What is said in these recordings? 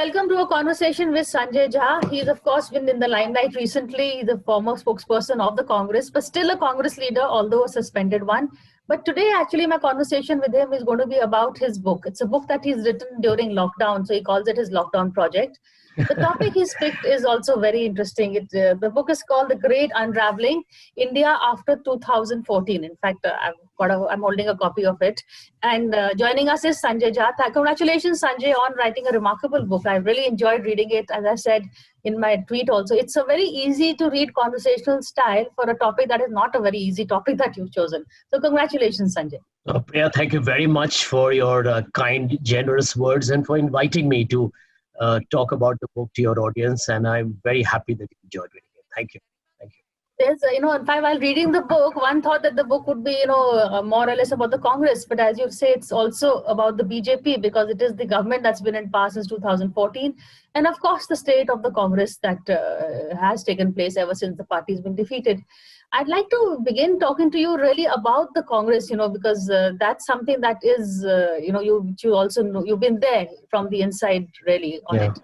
welcome to a conversation with Sanjay Jha. He's of course been in the limelight recently, the former spokesperson of the Congress, but still a Congress leader, although a suspended one. But today, actually, my conversation with him is going to be about his book. It's a book that he's written during lockdown, so he calls it his lockdown project. The topic he's picked is also very interesting. The book is called The Great Unraveling, India After 2014. In fact, I'm holding a copy of it. And joining us is Sanjay Jha. Congratulations, Sanjay, on writing a remarkable book. I really enjoyed reading it. As I said in my tweet also, it's a very easy to read conversational style for a topic that is not a very easy topic that you've chosen. So congratulations, Sanjay. Priya, thank you very much for your kind, generous words and for inviting me to talk about the book to your audience. And I'm very happy that you enjoyed reading it. Thank you. Thank you. There's, in fact, while reading the book, one thought that the book would be, more or less about the Congress. But as you say, it's also about the BJP because it is the government that's been in power since 2014. And of course, the state of the Congress that has taken place ever since the party's been defeated. I'd like to begin talking to you really about the Congress, because that's something that is, you also know, you've been there from the inside really on it.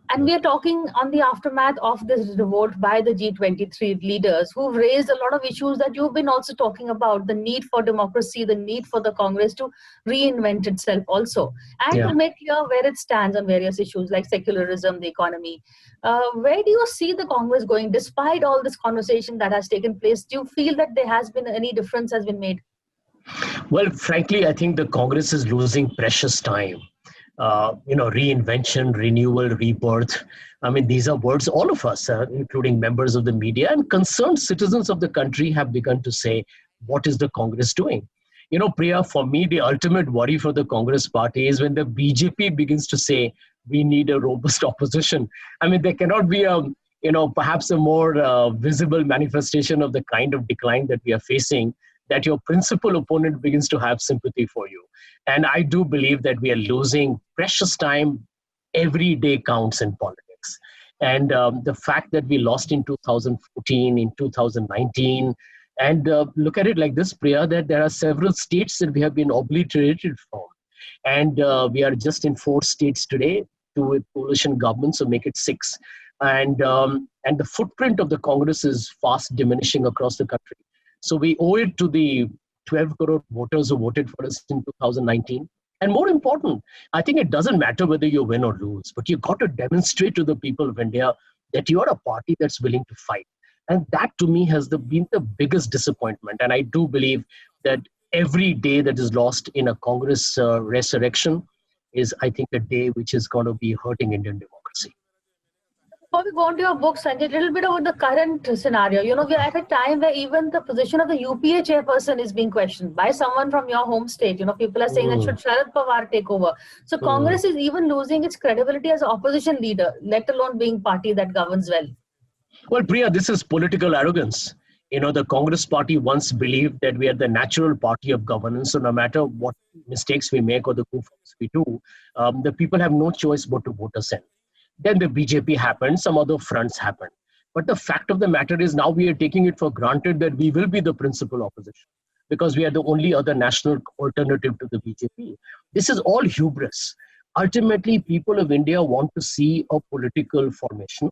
And we are talking on the aftermath of this revolt by the G23 leaders who've raised a lot of issues that you've been also talking about, the need for democracy, the need for the Congress to reinvent itself also, and to make clear where it stands on various issues like secularism, the economy. Where do you see the Congress going despite all this conversation that has taken place? Do you feel that there has been any difference has been made? Well, frankly, I think the Congress is losing precious time. Reinvention, renewal, rebirth. I mean, these are words all of us, including members of the media and concerned citizens of the country have begun to say, what is the Congress doing? Priya, for me, the ultimate worry for the Congress party is when the BJP begins to say, we need a robust opposition. I mean, there cannot be perhaps a more visible manifestation of the kind of decline that we are facing, that your principal opponent begins to have sympathy for you. And I do believe that we are losing precious time. Every day counts in politics. And the fact that we lost in 2014, in 2019, and look at it like this, Priya, that there are several states that we have been obliterated from. And we are just in 4 states today, 2 with coalition governments, so make it 6. And the footprint of the Congress is fast diminishing across the country. So we owe it to the 12 crore voters who voted for us in 2019. And more important, I think it doesn't matter whether you win or lose, but you've got to demonstrate to the people of India that you are a party that's willing to fight. And that to me has been the biggest disappointment. And I do believe that every day that is lost in a Congress resurrection is, I think, a day which is going to be hurting Indian democracy. Before we go on to your book, Sanjay, a little bit about the current scenario. We are at a time where even the position of the UPA chairperson is being questioned by someone from your home state. People are saying that should Sharad Pawar take over. So Congress is even losing its credibility as an opposition leader, let alone being party that governs well. Well, Priya, this is political arrogance. The Congress party once believed that we are the natural party of governance. So no matter what mistakes we make or the goofs we do, the people have no choice but to vote us in. Then the BJP happened, some other fronts happened. But the fact of the matter is now we are taking it for granted that we will be the principal opposition because we are the only other national alternative to the BJP. This is all hubris. Ultimately, people of India want to see a political formation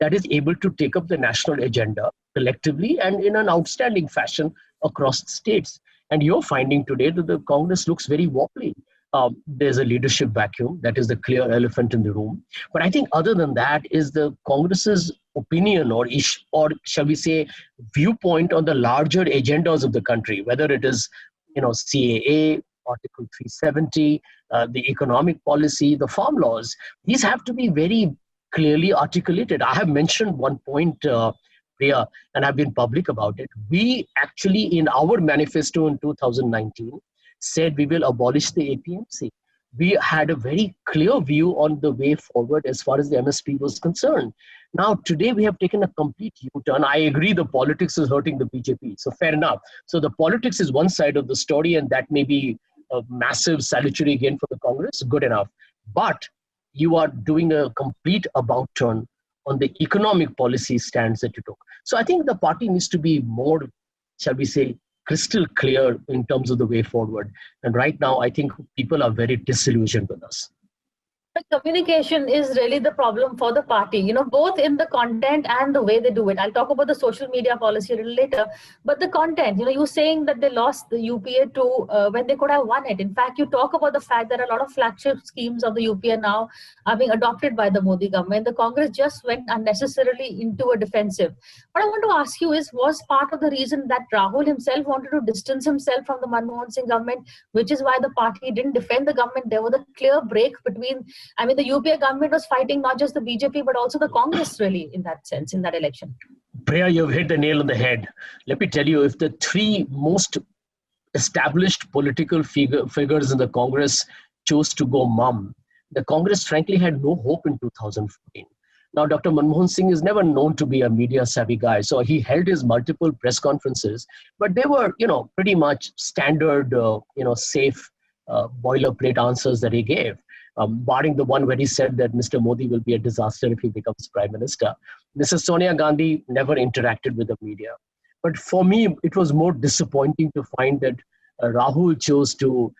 that is able to take up the national agenda collectively and in an outstanding fashion across states. And you're finding today that the Congress looks very wobbly. There's a leadership vacuum. That is the clear elephant in the room. But I think other than that is the Congress's opinion or shall we say viewpoint on the larger agendas of the country, whether it is CAA, Article 370, the economic policy, the farm laws. These have to be very clearly articulated. I have mentioned one point, Priya, and I've been public about it. We actually, in our manifesto in 2019, said we will abolish the APMC. We had a very clear view on the way forward as far as the MSP was concerned. Now, today we have taken a complete U-turn. I agree the politics is hurting the BJP. So fair enough. So the politics is one side of the story, and that may be a massive salutary gain for the Congress. Good enough. But you are doing a complete about turn on the economic policy stands that you took. So I think the party needs to be more, shall we say, crystal clear in terms of the way forward. And right now, I think people are very disillusioned with us. The communication is really the problem for the party, both in the content and the way they do it. I'll talk about the social media policy a little later, but the content, you're saying that they lost the UPA to when they could have won it. In fact, you talk about the fact that a lot of flagship schemes of the UPA now are being adopted by the Modi government. The Congress just went unnecessarily into a defensive. What I want to ask you is, was part of the reason that Rahul himself wanted to distance himself from the Manmohan Singh government, which is why the party didn't defend the government? There was a clear break between, the UPA government was fighting not just the BJP, but also the Congress, really, in that sense, in that election. Priya, you've hit the nail on the head. Let me tell you, if the three most established political figures in the Congress chose to go mum, the Congress frankly had no hope in 2014. Now, Dr. Manmohan Singh is never known to be a media savvy guy, so he held his multiple press conferences, but they were, pretty much standard, safe boilerplate answers that he gave. Barring the one where he said that Mr. Modi will be a disaster if he becomes prime minister. Mrs. Sonia Gandhi never interacted with the media. But for me, it was more disappointing to find that Rahul chose to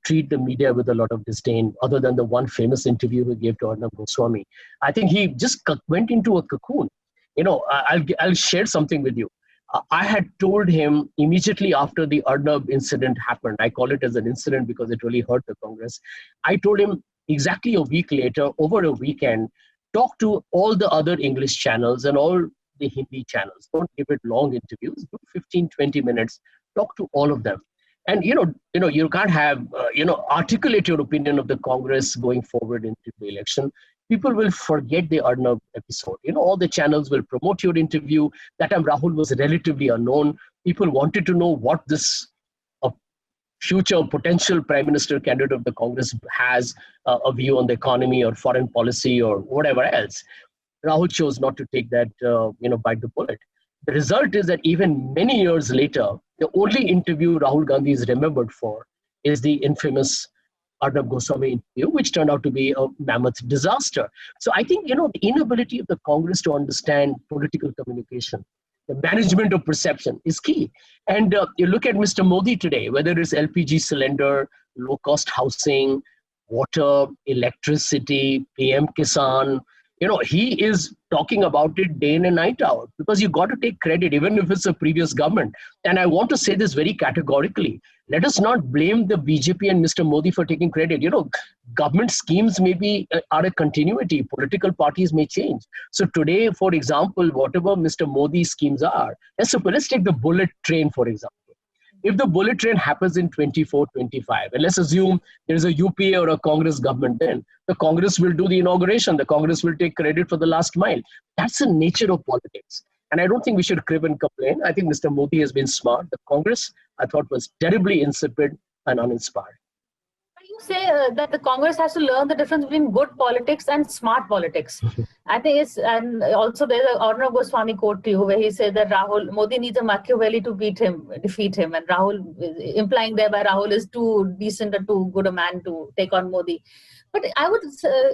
treat the media with a lot of disdain, other than the one famous interview he gave to Arnab Goswami. I think he just went into a cocoon. I'll share something with you. I had told him immediately after the Arnab incident happened, I call it as an incident because it really hurt the Congress. I told him exactly a week later, over a weekend, talk to all the other English channels and all the Hindi channels. Don't give it long interviews, do 15, 20 minutes, talk to all of them. And, you can't have, articulate your opinion of the Congress going forward into the election. People will forget the Arnab episode. All the channels will promote your interview. That time Rahul was relatively unknown. People wanted to know what this future potential prime minister candidate of the Congress has a view on the economy or foreign policy or whatever else. Rahul chose not to take that, bite the bullet. The result is that even many years later, the only interview Rahul Gandhi is remembered for is the infamous Arnab Goswami interview, which turned out to be a mammoth disaster. So I think, the inability of the Congress to understand political communication, the management of perception is key. And you look at Mr. Modi today, whether it's LPG cylinder, low-cost housing, water, electricity, PM Kisan, he is talking about it day in and night out, because you got to take credit, even if it's a previous government. And I want to say this very categorically. Let us not blame the BJP and Mr. Modi for taking credit. Government schemes are a continuity. Political parties may change. So today, for example, whatever Mr. Modi's schemes are, let's take the bullet train, for example. If the bullet train happens in 24, 25, and let's assume there is a UPA or a Congress government, then the Congress will do the inauguration. The Congress will take credit for the last mile. That's the nature of politics. And I don't think we should crib and complain. I think Mr. Modi has been smart. The Congress, I thought, was terribly insipid and uninspired. You say that the Congress has to learn the difference between good politics and smart politics. I think it's, and also there's an Arnab Goswami quote to you where he said that Modi needs a Machiavelli to defeat him, and Rahul, implying thereby Rahul is too decent or too good a man to take on Modi. But I would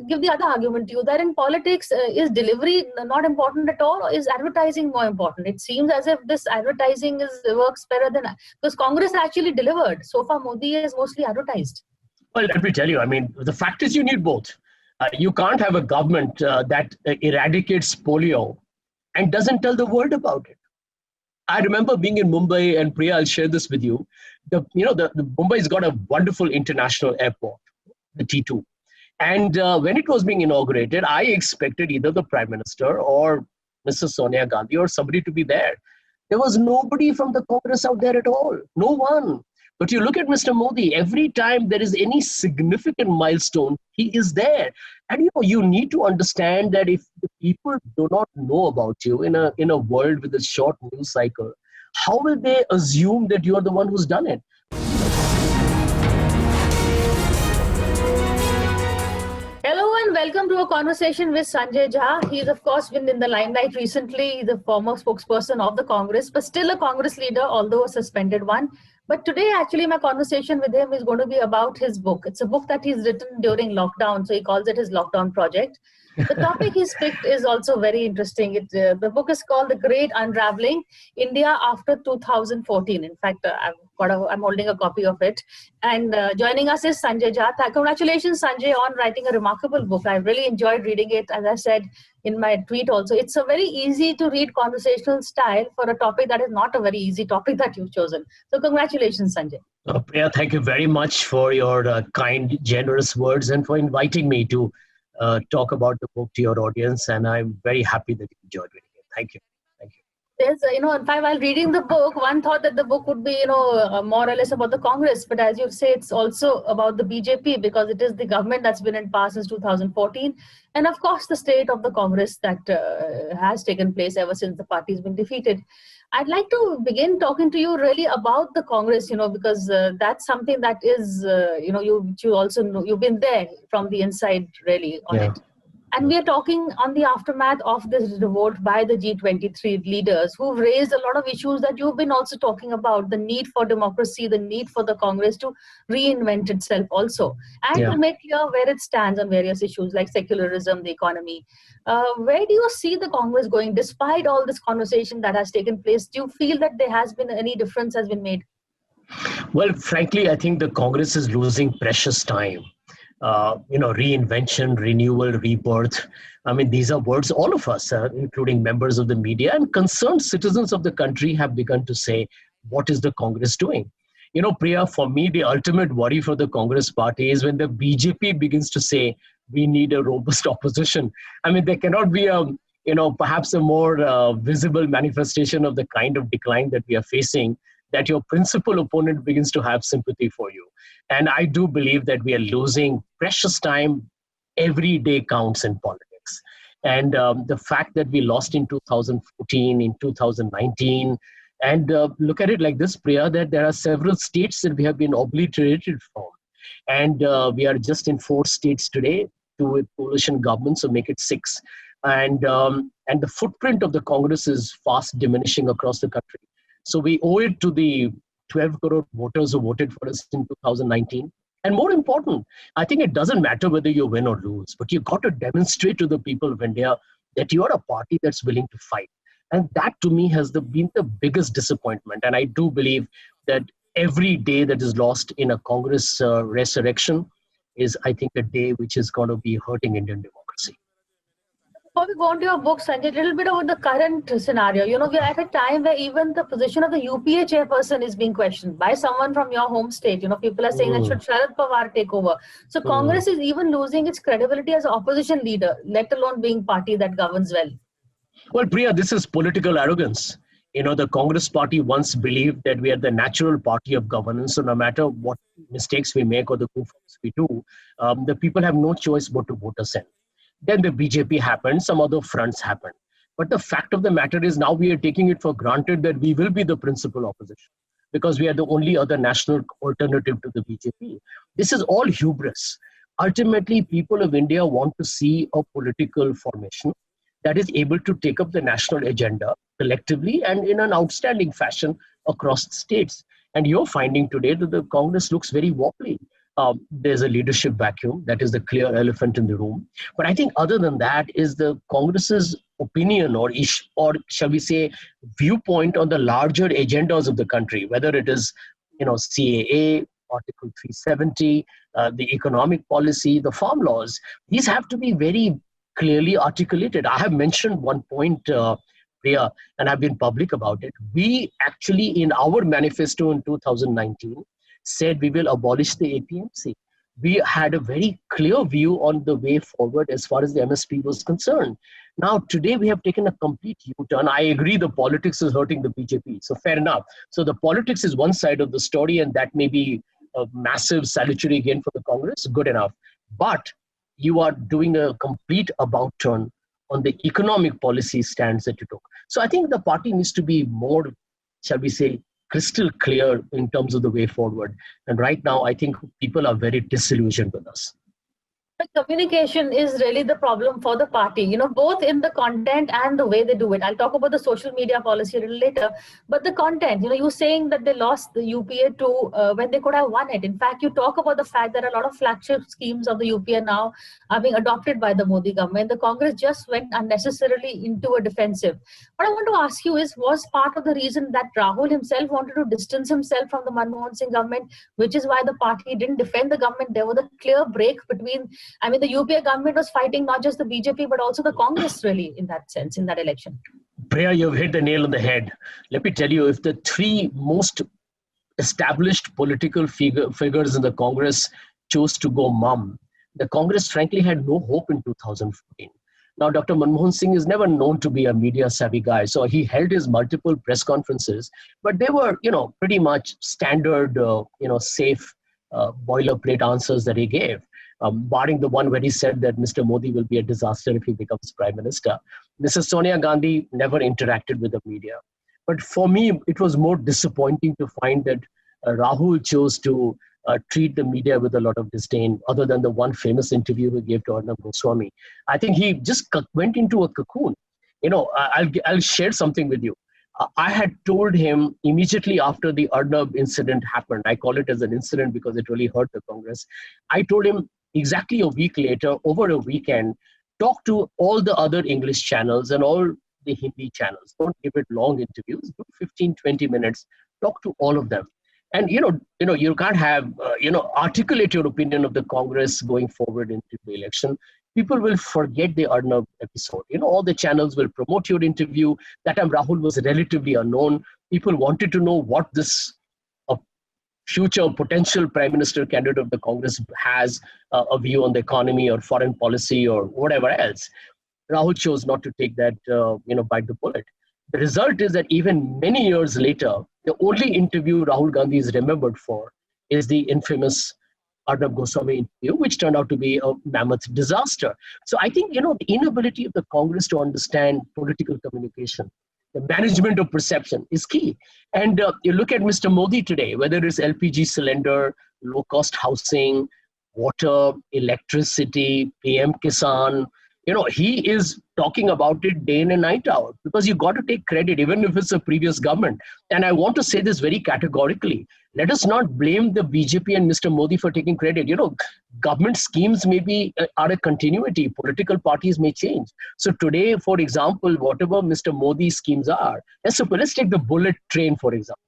give the other argument to you that in politics, is delivery not important at all, or is advertising more important? It seems as if this advertising works better than, because Congress actually delivered. So far, Modi is mostly advertised. Well, let me tell you, the fact is you need both. You can't have a government that eradicates polio and doesn't tell the world about it. I remember being in Mumbai, and Priya, I'll share this with you. The Mumbai's got a wonderful international airport, the T2. And when it was being inaugurated, I expected either the Prime Minister or Mrs. Sonia Gandhi or somebody to be there. There was nobody from the Congress out there at all. No one. But you look at Mr. Modi, every time there is any significant milestone, he is there. And you need to understand that if the people do not know about you in a world with a short news cycle, how will they assume that you are the one who's done it? Hello and welcome to a conversation with Sanjay Jha. He's of course been in the limelight recently, the former spokesperson of the Congress, but still a Congress leader, although a suspended one. But today, actually, my conversation with him is going to be about his book. It's a book that he's written during lockdown, so he calls it his lockdown project. The topic he's picked is also very interesting. The book is called The Great Unraveling, India After 2014. In fact, I'm holding a copy of it. And joining us is Sanjay Jha. Congratulations, Sanjay, on writing a remarkable book. I really enjoyed reading it. As I said in my tweet also, it's a very easy to read conversational style for a topic that is not a very easy topic that you've chosen. So congratulations, Sanjay. Priya, thank you very much for your kind, generous words and for inviting me to talk about the book to your audience. And I'm very happy that you enjoyed reading it. Thank you. Thank you. There's, in fact, while reading the book, one thought that the book would be, more or less about the Congress. But as you say, it's also about the BJP because it is the government that's been in power since 2014. And of course, the state of the Congress that has taken place ever since the party's been defeated. I'd like to begin talking to you really about the Congress, because that's something that is, you also know, you've been there from the inside really on it. And we are talking on the aftermath of this revolt by the G23 leaders who've raised a lot of issues that you've been also talking about, the need for democracy, the need for the Congress to reinvent itself also, and to make clear where it stands on various issues like secularism, the economy. Where do you see the Congress going despite all this conversation that has taken place? Do you feel that there has been any difference has been made? Well, frankly, I think the Congress is losing precious time. Reinvention, renewal, rebirth. I mean, these are words all of us, including members of the media and concerned citizens of the country, have begun to say, what is the Congress doing? Priya, for me, the ultimate worry for the Congress party is when the BJP begins to say, we need a robust opposition. I mean, there cannot be perhaps a more visible manifestation of the kind of decline that we are facing, that your principal opponent begins to have sympathy for you. And I do believe that we are losing precious time. Every day counts in politics. And the fact that we lost in 2014, in 2019, and look at it like this, Priya, that there are several states that we have been obliterated from. And we are just in 4 states today, 2 with coalition governments, so make it 6. And the footprint of the Congress is fast diminishing across the country. So we owe it to the 12 crore voters who voted for us in 2019. And more important, I think it doesn't matter whether you win or lose, but you've got to demonstrate to the people of India that you are a party that's willing to fight. And that to me has been the biggest disappointment. And I do believe that every day that is lost in a Congress resurrection is, I think, a day which is going to be hurting Indian democracy. Before we go on to your book, Sanjay, a little bit about the current scenario. We are at a time where even the position of the UPA chairperson is being questioned by someone from your home state. People are saying that should Sharad Pawar take over. So Congress is even losing its credibility as an opposition leader, let alone being party that governs well. Well, Priya, this is political arrogance. The Congress party once believed that we are the natural party of governance. So no matter what mistakes we make or the goofs we do, the people have no choice but to vote us in. Then the BJP happened, some other fronts happened. But the fact of the matter is now we are taking it for granted that we will be the principal opposition because we are the only other national alternative to the BJP. This is all hubris. Ultimately, people of India want to see a political formation that is able to take up the national agenda collectively and in an outstanding fashion across states. And you're finding today that the Congress looks very wobbly. There's a leadership vacuum. That is the clear elephant in the room. But I think other than that is the Congress's opinion or shall we say viewpoint on the larger agendas of the country, whether it is CAA, Article 370, the economic policy, the farm laws. These have to be very clearly articulated. I have mentioned one point, Priya, and I've been public about it. We actually, in our manifesto in 2019, said we will abolish the APMC. We had a very clear view on the way forward as far as the MSP was concerned. Now, today we have taken a complete U-turn. I agree the politics is hurting the BJP. So fair enough. So the politics is one side of the story, and that may be a massive salutary gain for the Congress. Good enough. But you are doing a complete about turn on the economic policy stands that you took. So I think the party needs to be more, shall we say, crystal clear in terms of the way forward. And right now, I think people are very disillusioned with us. The communication is really the problem for the party, both in the content and the way they do it. I'll talk about the social media policy a little later, but the content, you saying that they lost the UPA to when they could have won it. In fact, you talk about the fact that a lot of flagship schemes of the UPA now are being adopted by the Modi government. The Congress just went unnecessarily into a defensive. What I want to ask you is, was part of the reason that Rahul himself wanted to distance himself from the Manmohan Singh government, which is why the party didn't defend the government? There was a clear break between, I mean, the UPA government was fighting not just the BJP, but also the Congress, really, in that sense, in that election. Priya, you've hit the nail on the head. Let me tell you, if the three most established political figures in the Congress chose to go mum, the Congress frankly had no hope in 2014. Now, Dr. Manmohan Singh is never known to be a media savvy guy, so he held his multiple press conferences, but they were, pretty much standard, safe boilerplate answers that he gave. Barring the one where he said that Mr. Modi will be a disaster if he becomes prime minister. Mrs. Sonia Gandhi never interacted with the media. But for me, it was more disappointing to find that Rahul chose to treat the media with a lot of disdain, other than the one famous interview he gave to Arnab Goswami. I think he just went into a cocoon. I'll share something with you. I had told him immediately after the Arnab incident happened, I call it as an incident because it really hurt the Congress. I told him exactly a week later, over a weekend, talk to all the other English channels and all the Hindi channels. Don't give it long interviews, do 15, 20 minutes, talk to all of them. And, you can't have, articulate your opinion of the Congress going forward into the election. People will forget the Arnab episode. All the channels will promote your interview. That time Rahul was relatively unknown. People wanted to know what this future potential prime minister candidate of the Congress has a view on the economy or foreign policy or whatever else. Rahul chose not to take that, bite the bullet. The result is that even many years later, the only interview Rahul Gandhi is remembered for is the infamous Arnab Goswami interview, which turned out to be a mammoth disaster. So I think, the inability of the Congress to understand political communication, the management of perception is key. And you look at Mr. Modi today, whether it's LPG cylinder, low-cost housing, water, electricity, PM Kisan, he is talking about it day in and night out, because you got to take credit, even if it's a previous government. And I want to say this very categorically. Let us not blame the BJP and Mr. Modi for taking credit. Government schemes are a continuity. Political parties may change. So today, for example, whatever Mr. Modi's schemes are, let's take the bullet train, for example.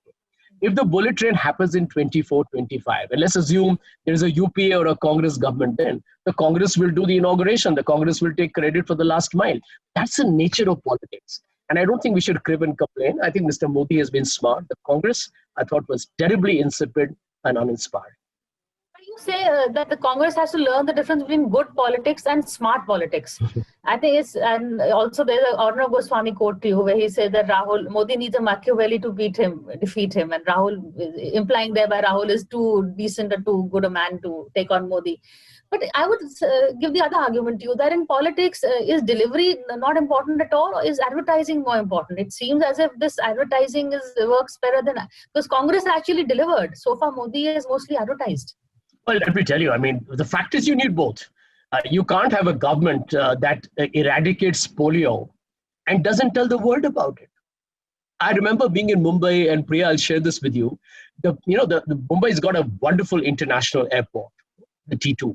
If the bullet train happens in 24, 25, and let's assume there is a UPA or a Congress government, then the Congress will do the inauguration. The Congress will take credit for the last mile. That's the nature of politics. And I don't think we should crib and complain. I think Mr. Modi has been smart. The Congress, I thought, was terribly insipid and uninspired. You say that the Congress has to learn the difference between good politics and smart politics. I think it's, and also there's an Arnab Goswami quote to you where he said that Modi needs a Machiavelli to defeat him, and Rahul, implying thereby Rahul is too decent or too good a man to take on Modi. But I would give the other argument to you that in politics, is delivery not important at all, or is advertising more important? It seems as if this advertising works better than, because Congress actually delivered. So far, Modi is mostly advertised. Well, let me tell you, the fact is you need both. You can't have a government that eradicates polio and doesn't tell the world about it. I remember being in Mumbai, and Priya, I'll share this with you. The Mumbai's got a wonderful international airport, the T2.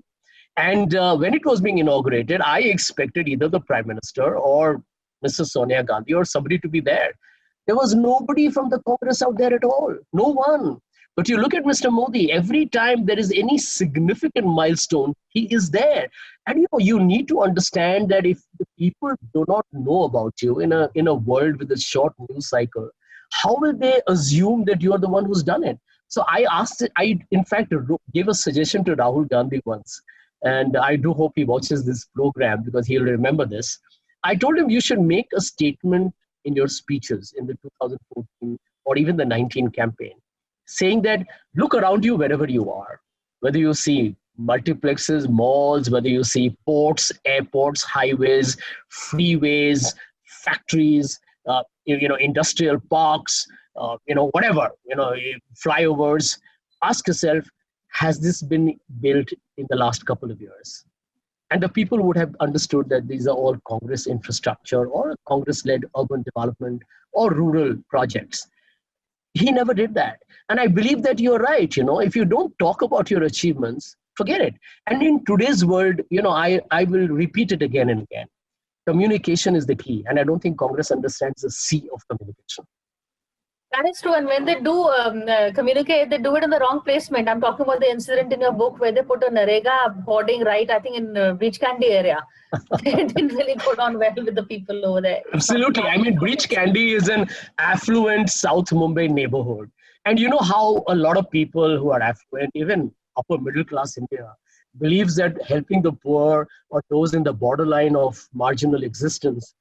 And when it was being inaugurated, I expected either the Prime Minister or Mrs. Sonia Gandhi or somebody to be there. There was nobody from the Congress out there at all. No one. But you look at Mr. Modi, every time there is any significant milestone, he is there. And you need to understand that if the people do not know about you in a world with a short news cycle, how will they assume that you are the one who's done it? So I in fact gave a suggestion to Rahul Gandhi once, and I do hope he watches this program because he'll remember this. I told him you should make a statement in your speeches in the 2014 or even the 19 campaign, saying that look around you wherever you are, whether you see multiplexes, malls, whether you see ports, airports, highways, freeways, factories, industrial parks, whatever, flyovers. Ask yourself, has this been built in the last couple of years? And the people would have understood that these are all Congress infrastructure or Congress-led urban development or rural projects. He never did that. And I believe that you're right. If you don't talk about your achievements, forget it. And in today's world, I will repeat it again and again. Communication is the key. And I don't think Congress understands the C of communication. That is true. And when they do communicate, they do it in the wrong placement. I'm talking about the incident in your book where they put a Narega hoarding right, I think, in Breach Candy area. It didn't really go down well with the people over there. Absolutely. I mean, Breach Candy is an affluent South Mumbai neighborhood. And you know how a lot of people who are affluent, even upper middle class India, believes that helping the poor or those in the borderline of marginal existence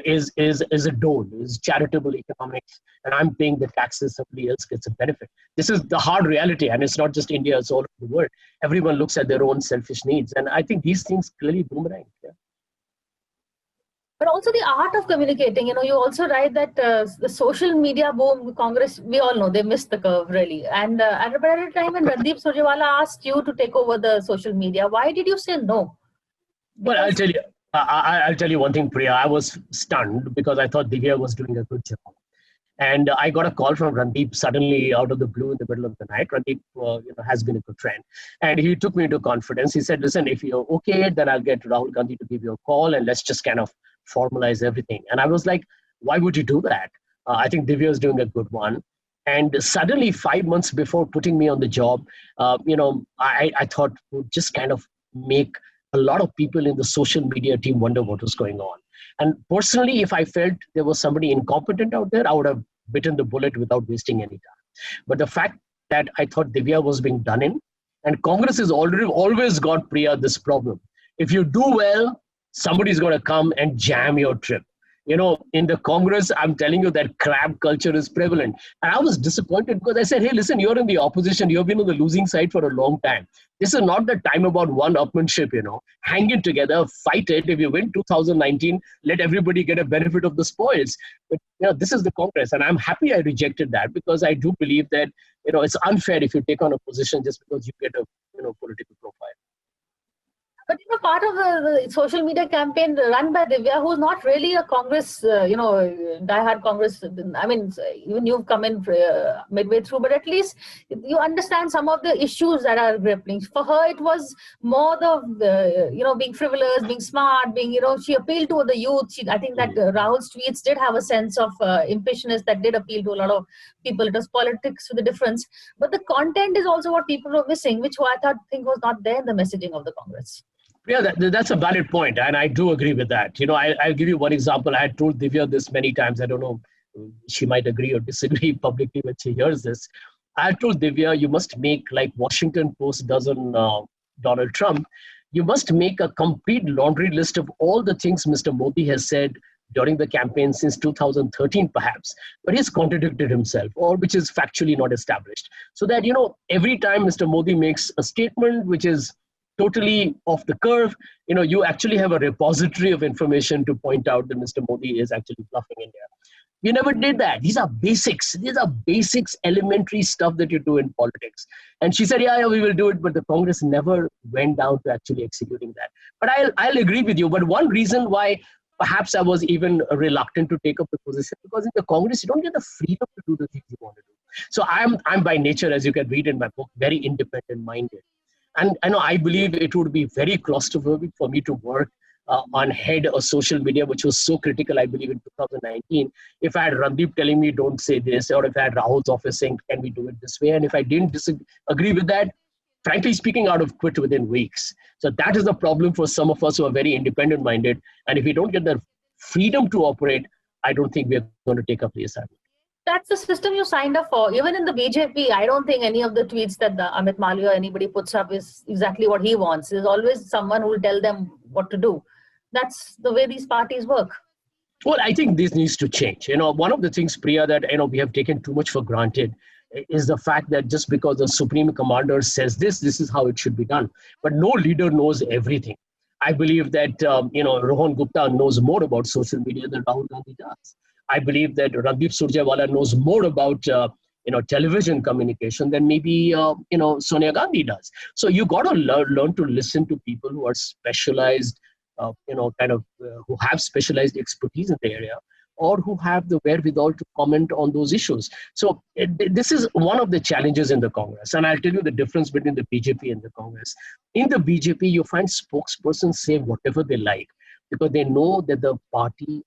is a dole, is charitable economics, and I'm paying the taxes, somebody else gets a benefit. This is the hard reality, and it's not just India, it's all over the world. Everyone looks at their own selfish needs, and I think these things clearly boomerang. Yeah. But also the art of communicating. You also write that the social media boom, Congress, we all know they missed the curve really. And at a time when Randeep Surjewala asked you to take over the social media, why did you say no? Well, I'll tell you one thing, Priya. I was stunned because I thought Divya was doing a good job. And I got a call from Randeep suddenly out of the blue in the middle of the night. Randeep has been a good friend. And he took me into confidence. He said, listen, if you're okay, then I'll get Rahul Gandhi to give you a call and let's just kind of formalize everything. And I was like, why would you do that? I think Divya is doing a good one. And suddenly 5 months before putting me on the job, I thought we'll just kind of make a lot of people in the social media team wonder what was going on. And personally, if I felt there was somebody incompetent out there, I would have bitten the bullet without wasting any time. But the fact that I thought Divya was being done in, and Congress has always got, Priya, this problem. If you do well, somebody's going to come and jam your trip. In the Congress, I'm telling you that crab culture is prevalent. And I was disappointed because I said, hey, listen, you're in the opposition. You've been on the losing side for a long time. This is not the time about one-upmanship, Hang it together, fight it. If you win 2019, let everybody get a benefit of the spoils. But, this is the Congress. And I'm happy I rejected that because I do believe that, it's unfair if you take on a position just because you get a, political profile. But part of the social media campaign run by Divya, who's not really a Congress, diehard Congress. I mean, even you've come in midway through, but at least you understand some of the issues that are grappling. For her, it was more the, being frivolous, being smart, being, she appealed to the youth. I think that Rahul's tweets did have a sense of impishness that did appeal to a lot of people. It was politics with a difference. But the content is also what people were missing, which I think was not there in the messaging of the Congress. Yeah, that's a valid point, and I do agree with that. I'll give you one example. I had told Divya this many times. I don't know, she might agree or disagree publicly when she hears this. I told Divya, you must make, like Washington Post does on Donald Trump, you must make a complete laundry list of all the things Mr. Modi has said during the campaign since 2013, perhaps, but he's contradicted himself, or which is factually not established. So that, every time Mr. Modi makes a statement which is totally off the curve, you actually have a repository of information to point out that Mr. Modi is actually bluffing India. You never did that. These are basics. These are basics, elementary stuff that you do in politics. And she said, yeah, we will do it. But the Congress never went down to actually executing that. But I'll agree with you. But one reason why perhaps I was even reluctant to take up the position, because in the Congress, you don't get the freedom to do the things you want to do. So I'm by nature, as you can read in my book, very independent minded. And I believe it would be very claustrophobic for me to work on head of social media, which was so critical, I believe, in 2019. If I had Randeep telling me, don't say this, or if I had Rahul's office saying, can we do it this way? And if I didn't agree with that, frankly speaking, I would have quit within weeks. So that is the problem for some of us who are very independent minded. And if we don't get the freedom to operate, I don't think we're going to take up the assignment. That's the system you signed up for. Even in the BJP, I don't think any of the tweets that Amit Malviya or anybody puts up is exactly what he wants. There's always someone who will tell them what to do. That's the way these parties work. Well, I think this needs to change. One of the things, Priya, that we have taken too much for granted is the fact that just because the Supreme Commander says this is how it should be done. But no leader knows everything. I believe that Rohan Gupta knows more about social media than Rahul Gandhi does. I believe that Randeep Surjewala knows more about television communication than maybe Sonia Gandhi does. So you got to learn to listen to people who are specialized, who have specialized expertise in the area, or who have the wherewithal to comment on those issues. So this is one of the challenges in the Congress. And I'll tell you the difference between the BJP and the Congress. In the BJP, you find spokespersons say whatever they like because they know that the party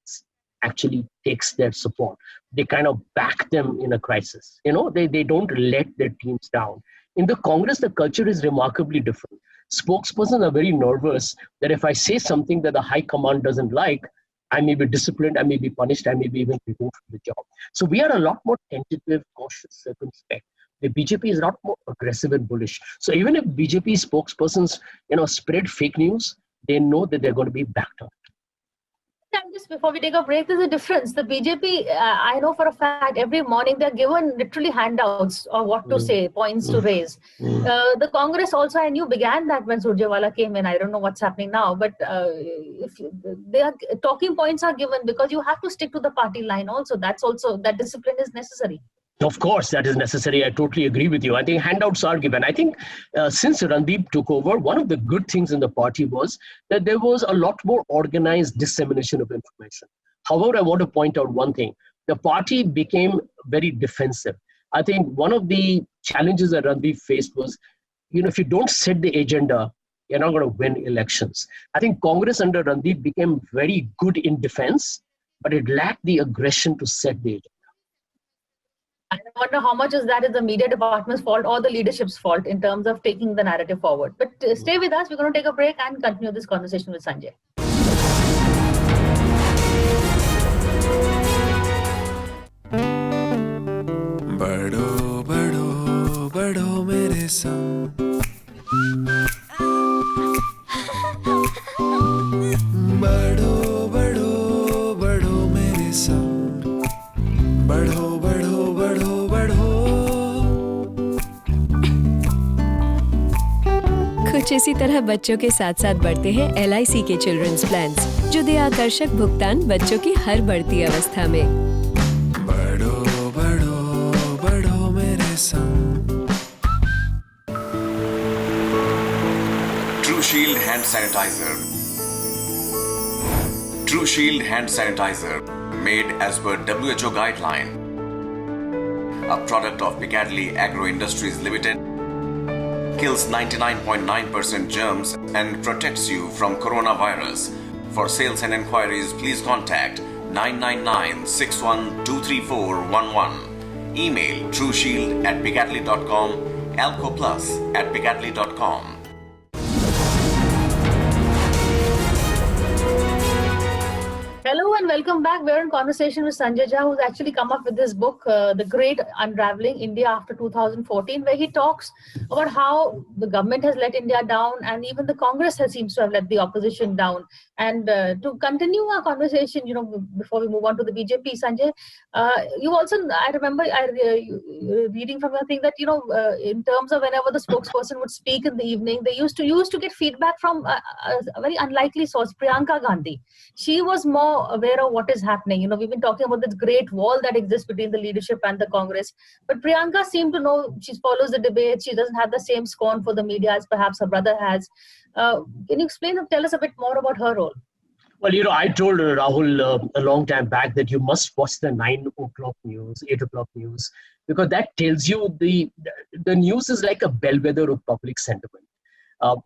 actually takes their support. They kind of back them in a crisis. They don't let their teams down. In the Congress, the culture is remarkably different. Spokespersons are very nervous that if I say something that the high command doesn't like, I may be disciplined, I may be punished, I may be even removed from the job. So we are a lot more tentative, cautious, circumspect. The BJP is a lot more aggressive and bullish. So even if BJP spokespersons, spread fake news, they know that they're going to be backed up. And just before we take a break, there's a difference. The BJP, I know for a fact, every morning they're given literally handouts of what to say, points to raise. The Congress also, I knew, began that when Surjewala came in. I don't know what's happening now, but talking points are given because you have to stick to the party line also. That discipline is necessary. Of course, that is necessary. I totally agree with you. I think handouts are given. I think since Randeep took over, one of the good things in the party was that there was a lot more organized dissemination of information. However, I want to point out one thing. The party became very defensive. I think one of the challenges that Randeep faced was, if you don't set the agenda, you're not going to win elections. I think Congress under Randeep became very good in defense, but it lacked the aggression to set the agenda. I wonder how much is the media department's fault or the leadership's fault in terms of taking the narrative forward. But stay with us. We're going to take a break and continue this conversation with Sanjay. Bado, bado, bado mere sang. Bado, bado, bado mere sang. Bado, bado, bado, bado. कुछ इसी तरह बच्चों के साथ साथ बढ़ते हैं LIC के चिल्ड्रंस प्लान्स, जो दे आकर्षक भुगतान बच्चों की हर बढ़ती अवस्था में। बड़ो बड़ो बड़ो मेरे संग। True Shield hand sanitizer. True Shield hand sanitizer, made as per WHO guideline. A product of Piccadilly Agro Industries Limited, kills 99.9% germs and protects you from coronavirus. For sales and inquiries, please contact 999-61-23411. Email trueshield@piccadilly.com, alcoplus@piccadilly.com. Hello and welcome back. We're in conversation with Sanjay Jha, who's actually come up with this book, The Great Unraveling, India After 2014, where he talks about how the government has let India down and even the Congress seems to have let the opposition down. And to continue our conversation, before we move on to the BJP, Sanjay, you also, I remember reading from your thing that, in terms of whenever the spokesperson would speak in the evening, they used to get feedback from a very unlikely source, Priyanka Gandhi. She was more aware of what is happening. We've been talking about this great wall that exists between the leadership and the Congress, but Priyanka seemed to know. She follows the debates. She doesn't have the same scorn for the media as perhaps her brother has. Can you tell us a bit more about her role? Well, I told Rahul a long time back that you must watch the 9 o'clock news, 8 o'clock news, because that tells you the news is like a bellwether of public sentiment.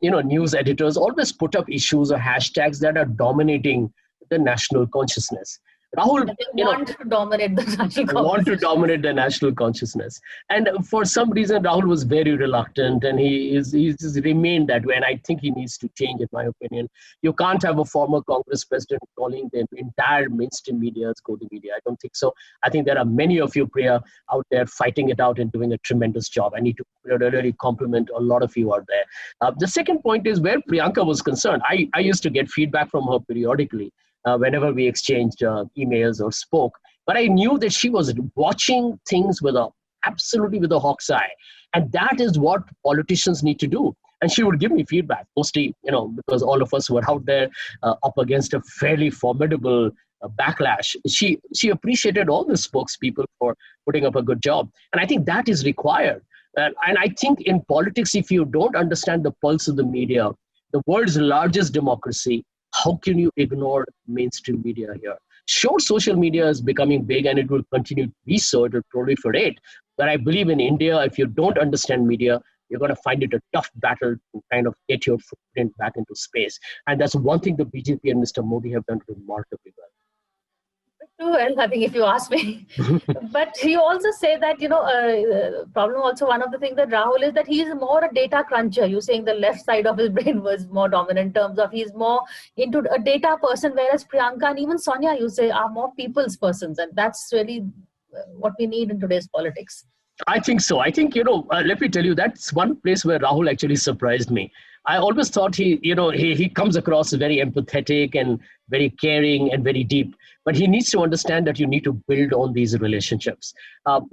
News editors always put up issues or hashtags that are dominating the national consciousness. Rahul, want to dominate the national consciousness. And for some reason, Rahul was very reluctant, and he's just remained that way. And I think he needs to change, in my opinion. You can't have a former Congress president calling the entire mainstream media Godi media. I don't think so. I think there are many of you, Priya, out there fighting it out and doing a tremendous job. I need to really compliment a lot of you out there. The second point is where Priyanka was concerned. I used to get feedback from her periodically. Whenever we exchanged emails or spoke. But I knew that she was watching things absolutely with a hawk's eye. And that is what politicians need to do. And she would give me feedback, mostly, because all of us were out there up against a fairly formidable backlash, she appreciated all the spokespeople for putting up a good job. And I think that is required. And I think in politics, if you don't understand the pulse of the media, the world's largest democracy, how can you ignore mainstream media here? Sure, social media is becoming big and it will continue to be so, it will proliferate. But I believe in India, if you don't understand media, you're going to find it a tough battle to kind of get your footprint back into space. And that's one thing the BJP and Mr. Modi have done remarkably well. Well, I think if you ask me, but you also say that, problem also, one of the things that Rahul is that he is more a data cruncher. You're saying the left side of his brain was more dominant in terms of he's more into a data person, whereas Priyanka and even Sonia, you say, are more people's persons. And that's really what we need in today's politics. I think so. I think, let me tell you, that's one place where Rahul actually surprised me. I always thought he comes across very empathetic and very caring and very deep. But he needs to understand that you need to build on these relationships.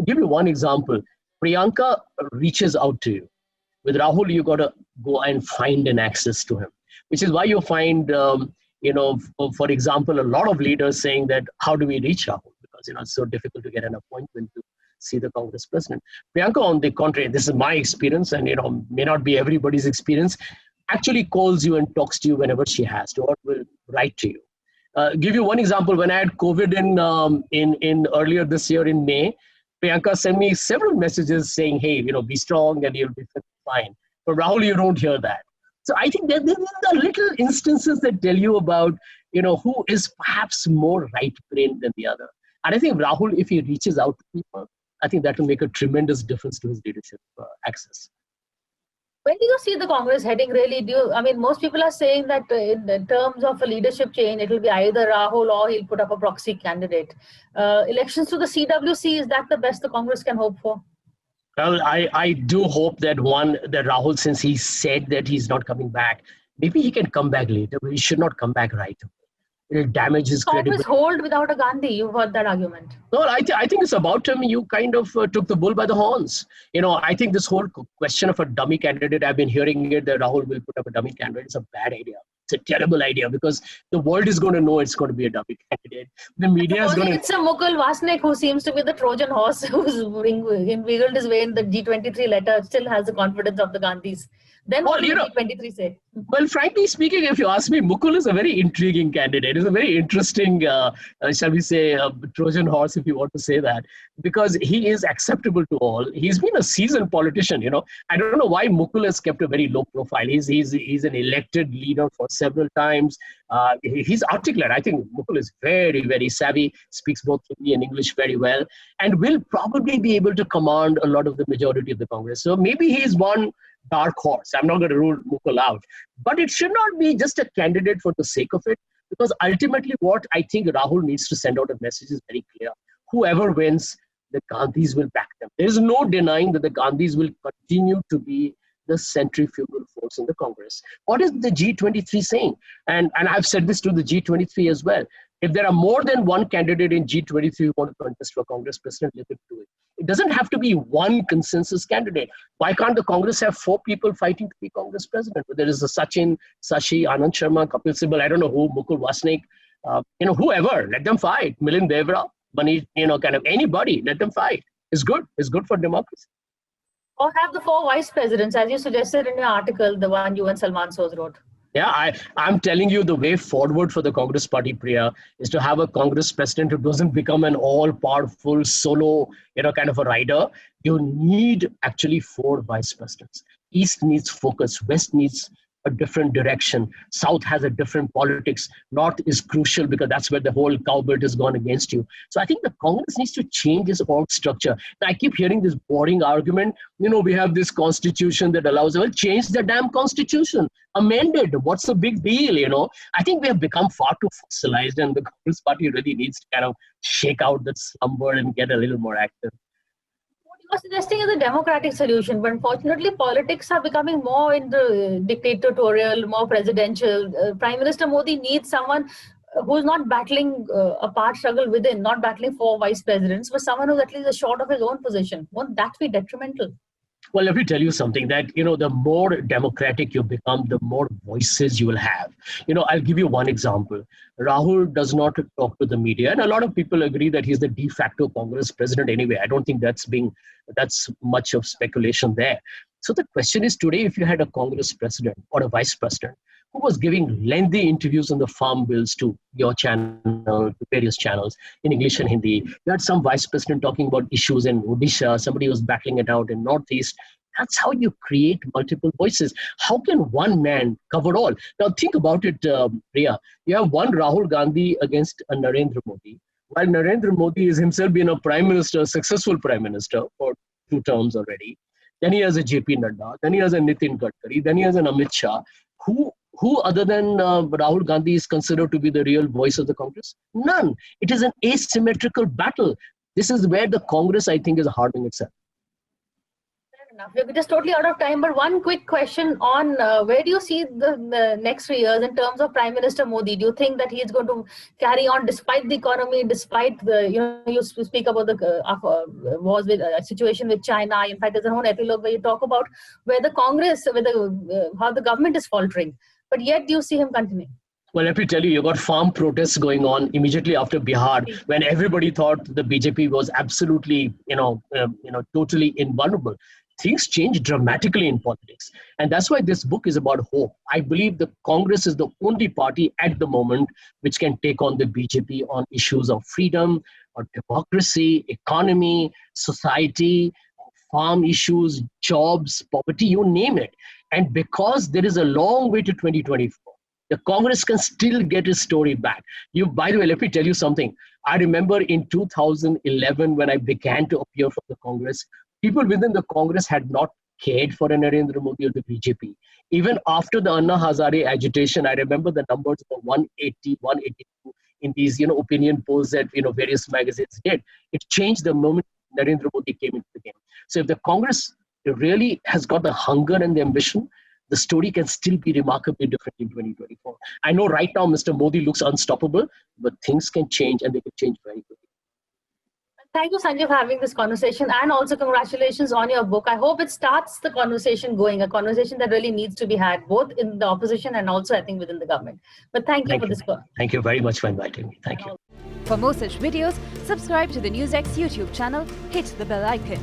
Give you one example. Priyanka reaches out to you. With Rahul, you got to go and find an access to him, which is why you find, for example, a lot of leaders saying that, how do we reach Rahul? Because, it's so difficult to get an appointment to see the Congress president. Priyanka, on the contrary, this is my experience and, may not be everybody's experience, actually calls you and talks to you whenever she has to, or will write to you. Give you one example. When I had COVID in earlier this year in May, Priyanka sent me several messages saying, hey, be strong and you'll be fine. But Rahul, you don't hear that. So I think there are little instances that tell you about, who is perhaps more right-brained than the other. And I think Rahul, if he reaches out to people, I think that will make a tremendous difference to his leadership access. Where do you see the Congress heading really? Most people are saying that in terms of a leadership change, it will be either Rahul or he'll put up a proxy candidate. Elections to the CWC, is that the best the Congress can hope for? Well, I do hope that that Rahul, since he said that he's not coming back, maybe he can come back later, but he should not come back right away. It'll damage his credibility. Congress hold without a Gandhi. You've heard that argument. No, I think it's about him. You kind of took the bull by the horns. I think this whole question of a dummy candidate, I've been hearing it that Rahul will put up a dummy candidate. It's a bad idea. It's a terrible idea because the world is going to know it's going to be a dummy candidate. The media is going to... It's a Mukul Vasnik who seems to be the Trojan horse who's wiggled his way in the G23 letter, still has the confidence of the Gandhis. Then what will G23 say? Well, frankly speaking, if you ask me, Mukul is a very intriguing candidate. He's a very interesting, shall we say, Trojan horse, if you want to say that, because he is acceptable to all. He's been a seasoned politician, I don't know why Mukul has kept a very low profile. He's an elected leader for several times. He's articulate. I think Mukul is very, very savvy, speaks both Hindi and English very well, and will probably be able to command a lot of the majority of the Congress. So maybe he's one dark horse. I'm not going to rule Mukul out. But it should not be just a candidate for the sake of it, because ultimately what I think Rahul needs to send out a message is very clear. Whoever wins, the Gandhis will back them. There is no denying that the Gandhis will continue to be the centrifugal force in the Congress. What is the G23 saying? And I've said this to the G23 as well. If there are more than one candidate in G23 who want to contest for Congress president, let them do it. It doesn't have to be one consensus candidate. Why can't the Congress have 4 people fighting to be Congress president? There is a Sachin, Sashi, Anand Sharma, Kapil Sibal, I don't know who, Mukul Vasnik, whoever, let them fight. Milind Devra, Manish, kind of anybody, let them fight. It's good. It's good for democracy. Or have the 4 vice presidents, as you suggested in your article, the one you and Salman Soz wrote. Yeah, I'm telling you, the way forward for the Congress party, Priya, is to have a Congress president who doesn't become an all-powerful solo, kind of a rider. You need actually 4 vice presidents. East needs focus. West needs a different direction. South has a different politics. North is crucial because that's where the whole cowbird has gone against you. So I think the Congress needs to change its org structure. I keep hearing this boring argument. We have this constitution that allows, well, change the damn constitution. Amended. What's the big deal, I think we have become far too fossilized and the Congress party really needs to kind of shake out that slumber and get a little more active. You're suggesting is a democratic solution, but unfortunately politics are becoming more into dictatorial, more presidential. Prime Minister Modi needs someone who's not battling a power struggle within, not battling 4 vice presidents, but someone who's at least short of his own position. Won't that be detrimental? Well, let me tell you something that, the more democratic you become, the more voices you will have. I'll give you one example. Rahul does not talk to the media, and a lot of people agree that he's the de facto Congress president anyway. I don't think that's much of speculation there. So the question is today, if you had a Congress president or a vice president who was giving lengthy interviews on the farm bills to your channel, to various channels in English and Hindi. You had some vice president talking about issues in Odisha, somebody was battling it out in Northeast. That's how you create multiple voices. How can one man cover all? Now think about it, Priya. You have one Rahul Gandhi against a Narendra Modi, while Narendra Modi is himself been a prime minister, successful prime minister for 2 terms already. Then he has a JP Nadda, then he has a Nitin Gadkari, then he has an Amit Shah. Who other than Rahul Gandhi is considered to be the real voice of the Congress? None. It is an asymmetrical battle. This is where the Congress, I think, is hardening itself. Fair enough. We're just totally out of time, but one quick question on where do you see the next 3 years in terms of Prime Minister Modi? Do you think that he is going to carry on despite the economy, despite the, you speak about the wars with situation with China? In fact, there's an own epilogue where you talk about where the Congress, how the government is faltering. But yet, do you see him continuing? Well, let me tell you, you got farm protests going on immediately after Bihar, when everybody thought the BJP was absolutely, totally invulnerable. Things change dramatically in politics. And that's why this book is about hope. I believe the Congress is the only party at the moment which can take on the BJP on issues of freedom, or democracy, economy, society, farm issues, jobs, poverty, you name it. And because there is a long way to 2024, the Congress can still get its story back. By the way, let me tell you something. I remember in 2011, when I began to appear for the Congress, people within the Congress had not cared for Narendra Modi or the BJP. Even after the Anna Hazare agitation, I remember the numbers were 180, 182 in these, opinion polls that, various magazines did. It changed the moment Narendra Modi came into the game. So if the Congress really has got the hunger and the ambition, the story can still be remarkably different in 2024. I know right now Mr. Modi looks unstoppable, but things can change, and they can change very quickly. Thank you, Sanjay, for having this conversation, and also congratulations on your book. I hope it starts the conversation going, a conversation that really needs to be had, both in the opposition and also, I think, within the government. But thank you for this. Thank you very much for inviting me. Thank you. For more such videos, subscribe to the NewsX YouTube channel, hit the bell icon.